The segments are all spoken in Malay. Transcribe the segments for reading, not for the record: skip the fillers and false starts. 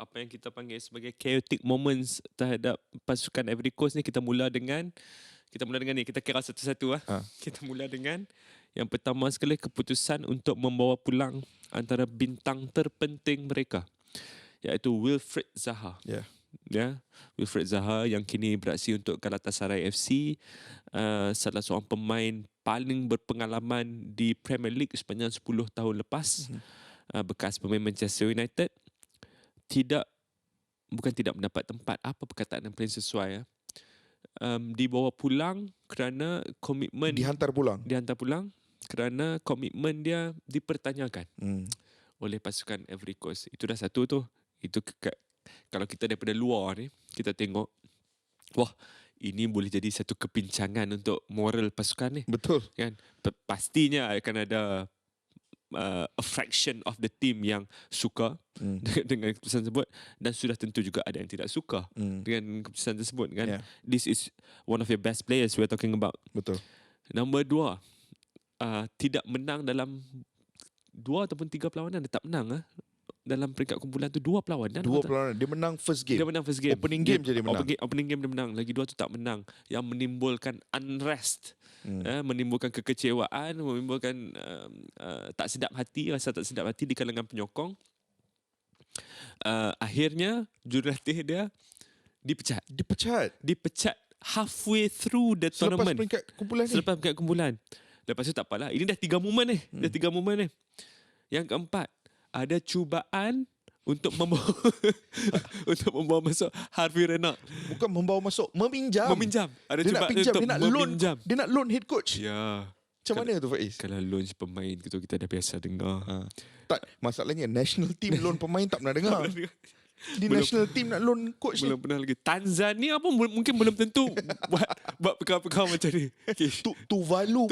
apa yang kita panggil sebagai chaotic moments terhadap pasukan Ivory Coast ni, kita mula dengan ni, kita kira satu-satu lah. Kita mula dengan yang pertama sekali, keputusan untuk membawa pulang antara bintang terpenting mereka, iaitu Wilfried Zaha. Wilfried Zaha yang kini beraksi untuk Galatasaray FC, salah seorang pemain paling berpengalaman di Premier League sepanjang 10 tahun lepas. Bekas pemain Manchester United, bukan tidak mendapat tempat, apa perkataan yang paling sesuai, dibawa pulang kerana komitmen, dihantar pulang kerana komitmen dia dipertanyakan oleh pasukan Ivory Coast. Itu dah satu tu. Itu kalau kita daripada luar ni, kita tengok, wah, ini boleh jadi satu kepincangan untuk moral pasukan ni. Betul. Kan? Pastinya akan ada a fraction of the team yang suka dengan keputusan tersebut, dan sudah tentu juga ada yang tidak suka dengan keputusan tersebut kan. This is one of your best players we are talking about. Betul. Nombor 2, tidak menang dalam 2 ataupun 3 perlawanan. Dia tak menang dalam peringkat kumpulan tu. 2 perlawanan. Dia menang first game. Opening game je dia menang. Opening game dia menang. Lagi 2 tu tak menang, yang menimbulkan unrest, menimbulkan kekecewaan, menimbulkan tak sedap hati, rasa tak sedap hati di kalangan penyokong. Akhirnya jurulatih dia dipecat halfway through the tournament. Selepas peringkat kumpulan. Lepas tu tak apalah. Ini dah 3 momen ni. Yang keempat, ada cubaan untuk membawa masuk Harvey Renard. Bukan membawa masuk, meminjam. Ada dia cubaan nak pinjam, untuk meminjam. Dia nak loan head coach. Ya. Macam mana tu Faiz? Kalau loan pemain tu kita dah biasa dengar. Tak, masalahnya national team loan pemain tak pernah dengar. Di national team nak loan coach belum pernah lagi. Tanzania pun mungkin belum tentu buat perkara-perkara macam ni. Okay. Tuvalu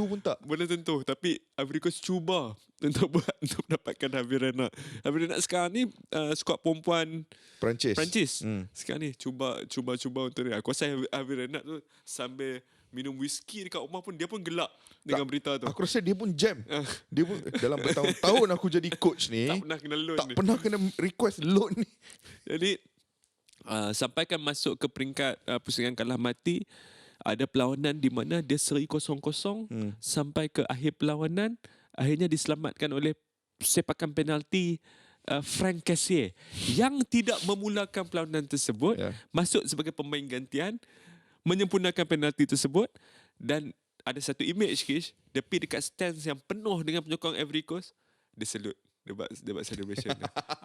pun tak. Belum tentu. Tapi Ivory Coast cuba untuk mendapatkan Harvey Renard. Harvey Renard sekarang ni skuad perempuan Perancis. Sekarang ni cuba untuk ni. Aku rasa Harvey Renard tu sambil minum whisky dekat rumah pun, dia pun gelak dengan berita tu. Aku rasa dia pun jam. Dia pun dalam bertahun-tahun aku jadi coach ni, tak pernah kena loan pernah kena request loan ni. Jadi sampaikan masuk ke peringkat pusingan kalah mati, ada perlawanan di mana dia seri 0-0 sampai ke akhir perlawanan, akhirnya diselamatkan oleh sepakan penalti Frank Cassier yang tidak memulakan perlawanan tersebut, masuk sebagai pemain gantian, menyempurnakan penalti tersebut. Dan ada satu image, Kish, dia pergi dekat stands yang penuh dengan penyokong Ivory Coast, dia salute, dia buat celebration.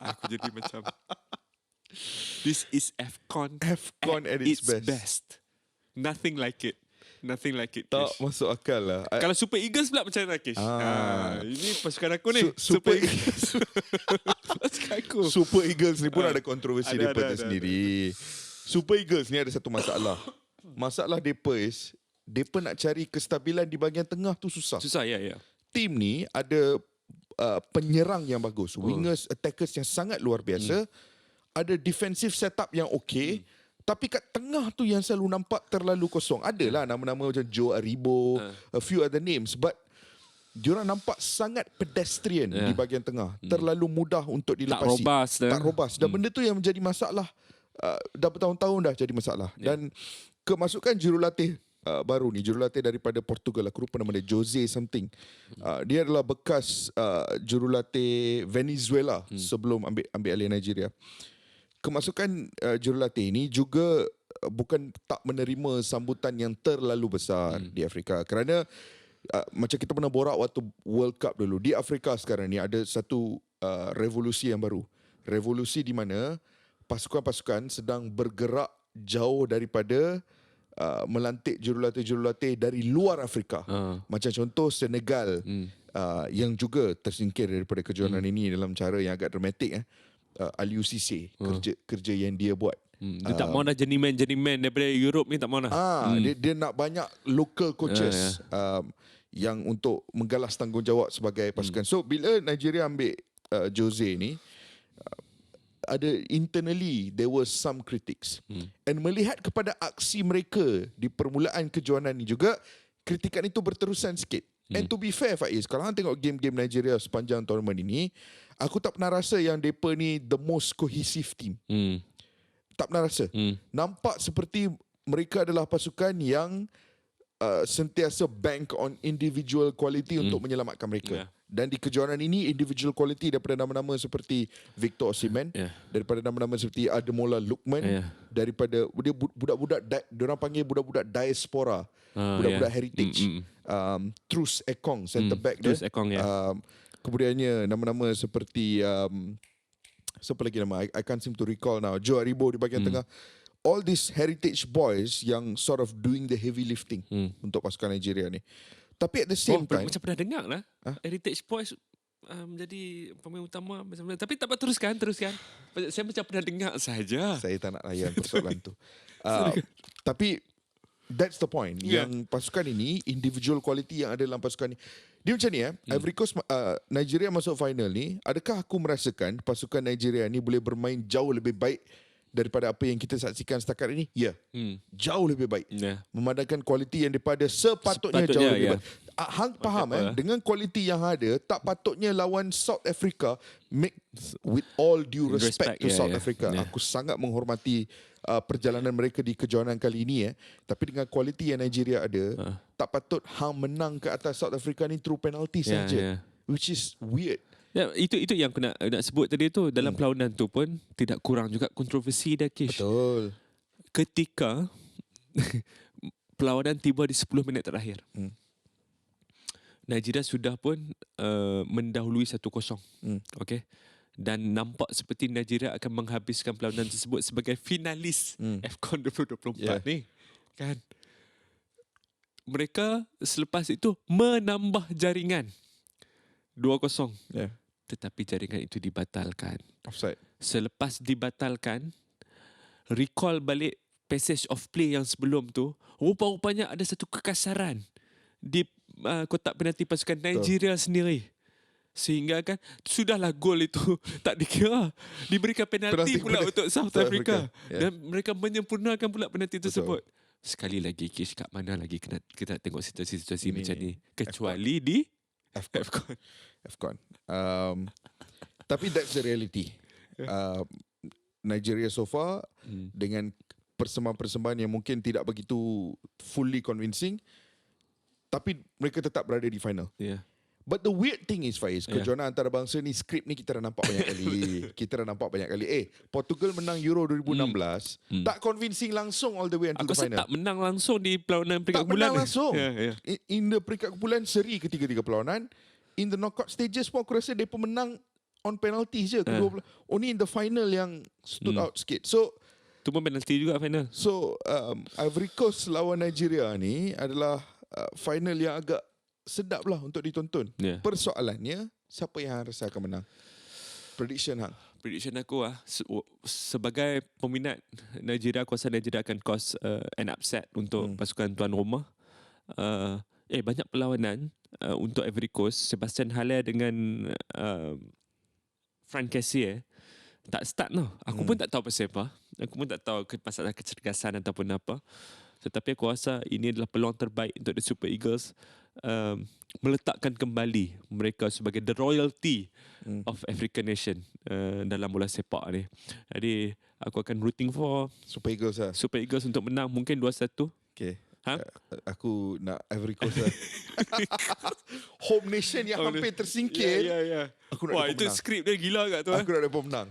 Aku jadi macam, this is AFCON at its best. Nothing like it. Tak masuk akal lah. Kalau Super Eagles pula macam mana, Kish? Ini pasukan aku ni. Super Eagles. Super Eagles ni pun ada kontroversi daripada sendiri. Super Eagles ni ada satu masalah. Masalah mereka nak cari kestabilan di bahagian tengah tu susah. Ya. Tim ni ada penyerang yang bagus, wingers, attackers yang sangat luar biasa. Ada defensive setup yang okey. Tapi kat tengah tu yang selalu nampak terlalu kosong. Adalah nama-nama macam Joe Aribo, a few other names, but diorang nampak sangat pedestrian di bahagian tengah. Terlalu mudah untuk dilepasi. Tak robust. Dan benda tu yang menjadi masalah. Dah bertahun-tahun dah jadi masalah. Dan kemasukan jurulatih baru ni, jurulatih daripada Portugal, aku lupa nama dia, Jose something. Dia adalah bekas jurulatih Venezuela sebelum ambil alih Nigeria. Kemasukan jurulatih ini juga bukan tak menerima sambutan yang terlalu besar di Afrika, kerana macam kita pernah borak waktu World Cup dulu, di Afrika sekarang ni ada satu revolusi yang baru. Revolusi di mana pasukan-pasukan sedang bergerak jauh daripada melantik jurulatih-jurulatih dari luar Afrika. Macam contoh Senegal yang juga tersingkir daripada kejohanan ini dalam cara yang agak dramatik. Aliou Cissé, kerja yang dia buat. Dia tak mahu dah journeyman daripada Europe ni, tak mahu dah. Dia nak banyak local coaches yang untuk menggalas tanggungjawab sebagai pasukan. So bila Nigeria ambil Jose ni, ada internally there was some critics. And melihat kepada aksi mereka di permulaan kejohanan ni juga, kritikan itu berterusan sikit. And to be fair, Faiz, kalau hang tengok game-game Nigeria sepanjang tournament ini, Aku tak pernah rasa yang mereka ni the most cohesive team. Tak pernah rasa. Nampak seperti mereka adalah pasukan yang sentiasa bank on individual quality untuk menyelamatkan mereka. Yeah. Dan di kejuaraan ini individual quality daripada nama-nama seperti Victor Osimhen, daripada nama-nama seperti Ademola Lookman, daripada dia budak-budak diorang panggil budak-budak diaspora, budak-budak heritage. Truss Ekong center back dia. Truss Ekong, Kemudiannya nama-nama seperti siapa lagi nama? I can't seem to recall now. Joe Aribo di bahagian tengah. All these heritage boys yang sort of doing the heavy lifting untuk pasukan Nigeria ni. Tapi at the same time, macam pernah dengar lah. Heritage Boys menjadi pemain utama. Tapi tak apa, teruskan. Saya macam pernah dengar saja. saya tak nak layan persoalan tu. Tapi that's the point. Yang pasukan ini, individual quality yang ada dalam pasukan ni. Dia macam ni Ivory Coast, Nigeria masuk final ni. Adakah aku merasakan pasukan Nigeria ni boleh bermain jauh lebih baik daripada apa yang kita saksikan setakat ini? Ya. Jauh lebih baik. Memandangkan kualiti yang daripada sepatutnya jauh lebih baik. Hang faham dengan kualiti yang ada, tak patutnya lawan South Africa, make with all due respect to South Africa. Aku sangat menghormati perjalanan mereka di kejohanan kali ini tapi dengan kualiti yang Nigeria ada, tak patut hang menang ke atas South Africa ni through penalty saja. Which is weird. Ya, itu yang aku nak sebut tadi tu. Dalam perlawanan tu pun tidak kurang juga kontroversi dah, Kish. Betul. Ketika perlawanan tiba di 10 minit terakhir, Nigeria sudah pun mendahului 1-0. Okay. Dan nampak seperti Nigeria akan menghabiskan perlawanan tersebut sebagai finalis AFCON 2024 ni. Kan? Mereka selepas itu menambah jaringan 2-0. Tetapi jaringan itu dibatalkan. Offside. Selepas dibatalkan, recall balik passage of play yang sebelum tu, rupa-rupanya ada satu kekasaran di kotak penalti pasukan Nigeria sendiri. Sehingga kan sudahlah gol itu tak dikira, diberikan penalti pula untuk South Africa. Dan mereka menyempurnakan pula penalti tersebut. Sekali lagi, Kish, kat mana lagi kita tengok situasi-situasi macam ni kecuali di AFCON. Tapi that's the reality. Nigeria so far dengan persembahan-persembahan yang mungkin tidak begitu fully convincing, tapi mereka tetap berada di final. But the weird thing is, Faiz, kejohanan antarabangsa ni, skrip ni kita dah nampak banyak kali. Portugal menang Euro 2016, tak convincing langsung all the way until the final. Aku rasa tak menang langsung di perlawanan peringkat Tak kumpulan. menang langsung. In the peringkat kumpulan seri ketiga-tiga perlawanan. In the knockout stages pun aku rasa mereka menang on penalty je. Only in the final yang stood out sikit. So tu pun penalti juga final. So Ivory Coast lawan Nigeria ni adalah final yang agak sedap lah untuk ditonton. Persoalannya, siapa yang rasa akan menang? Prediction hang? Prediction aku sebagai peminat Nigeria, aku rasa Nigeria akan cause an upset untuk pasukan tuan rumah. Banyak perlawanan untuk Ivory Coast. Sebastian Haller dengan Frank Kessié tak start tau. Aku pun tak tahu pasal apa. Aku pun tak tahu masalah kecergasan ataupun apa. Tetapi aku rasa ini adalah peluang terbaik untuk the Super Eagles meletakkan kembali mereka sebagai the royalty of African nation dalam bola sepak ni. Jadi aku akan rooting for Super Eagles lah. Super Eagles untuk menang, mungkin 2-1. Okay. Aku nak Ivory Coast lah. Home nation yang hampir tersingkir. Ya. Aku nak Wah, itu skrip dia gila kat tu. Aku nak mereka menang.